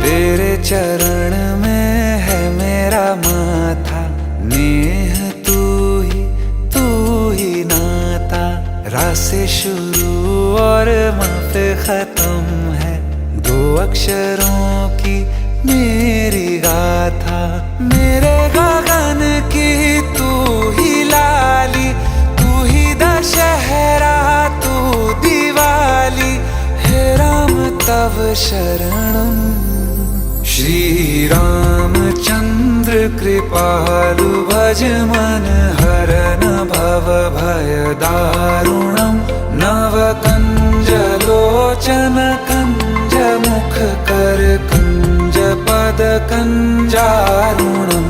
तेरे चरण में है मेरा माथा, नेह तू ही नाता। रा से शुरू और मा पे खत्म है, दो अक्षरों की मेरी गाथा। मेरे गगन की तू ही लाली, तू ही दशहरा तू दिवाली। हे राम तव शरणम। श्री रामचंद्र कृपालु भज मन हरन भव भय दारुणम। नव कंज लोचन कंज मुख कर कंज पद कंजारुणम।